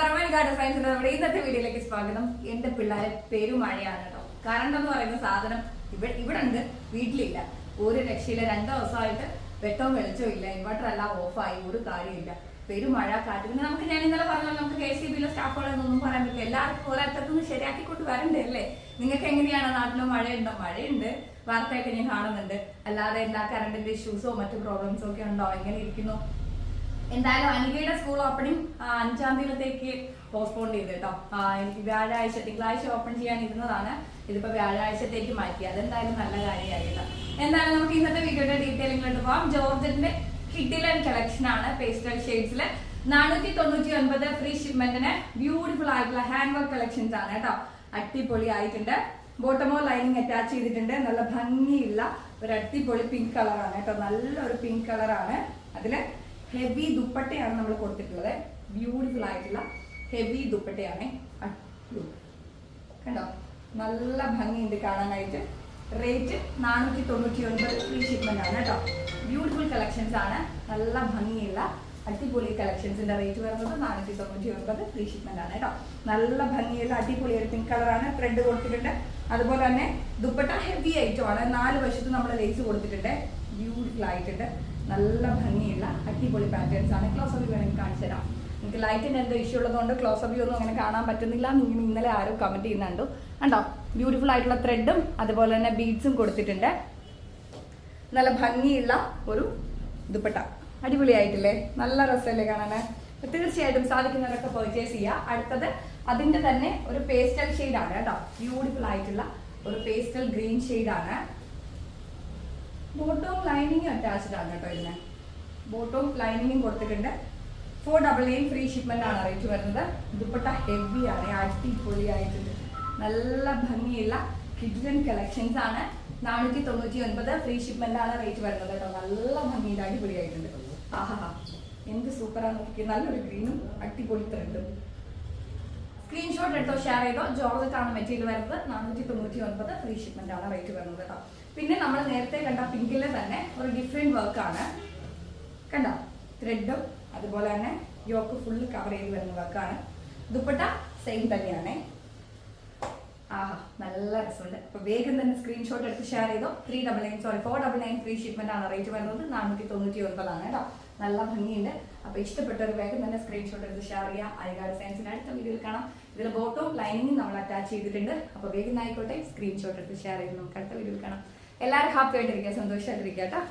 നമസ്കാരം. സയൻസിന്റെ നമ്മുടെ ഇന്നത്തെ വീഡിയോയിലേക്ക് സ്വാഗതം. എന്റെ പിള്ളേരെ പെരുമഴയാണ് കേട്ടോ. കറണ്ട് എന്ന് പറയുന്ന സാധനം ഇവിടെ ഉണ്ട്, വീട്ടിലില്ല. ഒരു രക്ഷയില്ല. 2 ദിവസമായിട്ട് വെട്ടവും വെളിച്ചവും ഇല്ല. ഇൻവെർട്ടർ എല്ലാം ഓഫായി, ഒരു കാര്യമില്ല. പെരുമഴ കാറ്റ്. പിന്നെ ഞാൻ ഇന്നലെ പറഞ്ഞാൽ നമുക്ക് KCB സ്റ്റാഫുകളൊന്നും പറയാൻ പറ്റില്ല. എല്ലാവർക്കും ഓരോരുത്തർക്കൊന്ന് ശരിയാക്കിക്കൊണ്ട് വരണ്ടേ അല്ലേ? നിങ്ങൾക്ക് എങ്ങനെയാണ്? നാട്ടിലും മഴയുണ്ടോ? മഴയുണ്ട്, വാർത്തയൊക്കെ ഞാൻ കാണുന്നുണ്ട്. അല്ലാതെ എന്താ കറണ്ടിന്റെ ഇഷ്യൂസോ മറ്റു പ്രോബ്ലംസോ ഒക്കെ ഉണ്ടോ? എങ്ങനെ ഇരിക്കുന്നു? എന്തായാലും അനികയുടെ സ്കൂൾ ഓപ്പണിംഗ് 5-ാം തീയതിയിലേക്ക് പോസ്റ്റ്പോൺ ചെയ്ത് കേട്ടോ. എനിക്ക് വ്യാഴാഴ്ച തിങ്കളാഴ്ച ഓപ്പൺ ചെയ്യാൻ ഇരുന്നതാണ്, ഇതിപ്പോ വ്യാഴാഴ്ചത്തേക്ക് മാറ്റി. അതെന്തായാലും നല്ല കാര്യമായില്ല. എന്തായാലും നമുക്ക് ഇന്നത്തെ വീഡിയോയുടെ ഡീറ്റെയിലിംഗിലോട്ട് പോവാം. ജോർജറ്റിന്റെ കിഡിലൻ കളക്ഷൻ ആണ്. പേസ്റ്റൽ ഷെയ്ഡ്സില് 499 ഫ്രീ ഷിപ്മെന്റിന് ബ്യൂട്ടിഫുൾ ആയിട്ടുള്ള ഹാൻഡ് വർക്ക് കളക്ഷൻസ് ആണ് കേട്ടോ. അടിപൊളി ആയിട്ടുണ്ട്. ബോട്ടമോ ലൈനിങ് അറ്റാച്ച് ചെയ്തിട്ടുണ്ട്. നല്ല ഭംഗിയുള്ള ഒരു അടിപൊളി പിങ്ക് കളറാണ് കേട്ടോ. നല്ലൊരു പിങ്ക് കളറാണ്. അതില് ഹെവി ദുപ്പട്ടയാണ് നമ്മൾ കൊടുത്തിട്ടുള്ളത്. ബ്യൂട്ടിഫുൾ ആയിട്ടുള്ള ഹെവി ദുപ്പട്ടയാണ്. കണ്ടോ, നല്ല ഭംഗിയുണ്ട് കാണാനായിട്ട്. റേറ്റ് 499 ഫ്രീ ഷിപ്മെന്റ് ആണ് കേട്ടോ. ബ്യൂട്ടിഫുൾ കളക്ഷൻസ് ആണ്. നല്ല ഭംഗിയുള്ള അടിപൊളി കളക്ഷൻസിന്റെ റേറ്റ് വരുന്നത് 499 ഫ്രീ ഷിപ്മെന്റ് ആണ് കേട്ടോ. നല്ല ഭംഗിയുള്ള അടിപൊളി ഒരു പിങ്ക് കളറാണ്. ത്രെഡ് കൊടുത്തിട്ടുണ്ട്. അതുപോലെ തന്നെ ദുപ്പട്ട ഹെവി ഐറ്റമാണ്. 4 വശത്ത് നമ്മൾ ലേസ് കൊടുത്തിട്ടുണ്ട്. ബ്യൂട്ടിഫുൾ ആയിട്ടുണ്ട്. നല്ല ഭംഗിയുള്ള അടിപൊളി പാറ്റേൺസ് ആണ്. ക്ലോസ് അപ്പ് വേണമെങ്കിൽ കാണിച്ചു തരാം. എനിക്ക് ലൈറ്റിന് എന്തോ ഇഷ്യൂ ഉള്ളതുകൊണ്ട് ക്ലോസ് അപ്പ് ഒന്നും അങ്ങനെ കാണാൻ പറ്റുന്നില്ല. നിങ്ങൾ ഇന്നലെ ആരും കമന്റ് ചെയ്യുന്നുണ്ടോ? കണ്ടോ, ബ്യൂട്ടിഫുൾ ആയിട്ടുള്ള ത്രെഡും അതുപോലെ തന്നെ ബീഡ്സും കൊടുത്തിട്ടുണ്ട്. നല്ല ഭംഗിയുള്ള ഒരു ദുപ്പട്ട. അടിപൊളിയായിട്ടില്ലേ? നല്ല രസമല്ലേ കാണാന്? തീർച്ചയായിട്ടും സാധിക്കുന്നവരൊക്കെ പർച്ചേസ് ചെയ്യുക. അടുത്തത് അതിന്റെ തന്നെ ഒരു പേസ്റ്റൽ ഷെയ്ഡാണ് കേട്ടോ. ബ്യൂട്ടിഫുൾ ആയിട്ടുള്ള ഒരു പേസ്റ്റൽ ഗ്രീൻ ഷെയ്ഡാണ്. ബോട്ടവും ലൈനിങ്ങും അറ്റാച്ച്ഡ് ആണ് കേട്ടോ. ഇതിന് ബോട്ടവും ലൈനിങ്ങും കൊടുത്തിട്ടുണ്ട്. 499 ഫ്രീ ഷിപ്മെന്റ് ആണ് റേറ്റ് വരുന്നത്. ദുപ്പട്ട ഹെവി ആണ്. അടിപൊളിയായിട്ടുണ്ട്. നല്ല ഭംഗിയുള്ള കിഡ്ലൻ കളക്ഷൻസ് ആണ്. 499 ഫ്രീ ഷിപ്മെന്റ് ആണ് റേറ്റ് വരുന്നത് കേട്ടോ. നല്ല ഭംഗിയുടെ അടിപൊളിയായിട്ടുണ്ട്. ആഹാ, എന്ത് സൂപ്പറാണ് നോക്കി. നല്ലൊരു ഗ്രീനും അടിപൊളി ത്രെഡും. സ്ക്രീൻഷോട്ട് എടുത്തോ, ഷെയർ ചെയ്തോ. ജോർജറ്റ് ആണ് മെറ്റീരിയൽ വരുന്നത്. 499 ഫ്രീ ഷിപ്മെന്റ് ആണ് റേറ്റ് വരുന്നത് കേട്ടോ. പിന്നെ നമ്മൾ നേരത്തെ കണ്ട പിങ്കിലെ തന്നെ ഒരു ഡിഫറെന്റ് വർക്കാണ്. കണ്ടോ, ത്രെഡും അതുപോലെ തന്നെ യോക്ക് ഫുള്ള് കവർ ചെയ്ത് വരുന്ന വർക്കാണ്. ദുപ്പട്ട സെയിം തന്നെയാണ്. ആഹാ, നല്ല രസമുണ്ട്. അപ്പൊ വേഗം തന്നെ സ്ക്രീൻഷോട്ട് എടുത്ത് ഷെയർ ചെയ്തോ. 499 ഫ്രീ ഷിപ്മെന്റ് ആണ് റേറ്റ് വരുന്നത്. 499 ആണ് കേട്ടോ. നല്ല ഭംഗിയുണ്ട്. അപ്പൊ ഇഷ്ടപ്പെട്ടവർ വേഗം തന്നെ സ്ക്രീൻഷോട്ട് എടുത്ത് ഷെയർ ചെയ്യാം. ഐഗാർഡ് സയൻസിന്റെ അടുത്ത വീഡിയോയിൽ കാണാം. ഇതിൽ ബോട്ടവും ലൈനിങ്ങും നമ്മൾ അറ്റാച്ച് ചെയ്തിട്ടുണ്ട്. അപ്പൊ വേഗം ആയിക്കോട്ടെ, സ്ക്രീൻഷോട്ട് എടുത്ത് ഷെയർ ചെയ്ത് നമുക്ക് അടുത്ത വീഡിയോയിൽ കാണാം. എല്ലാവരും ഹാപ്പി ആയിട്ടിരിക്കുക, സന്തോഷമായിട്ടിരിക്കുക കേട്ടോ.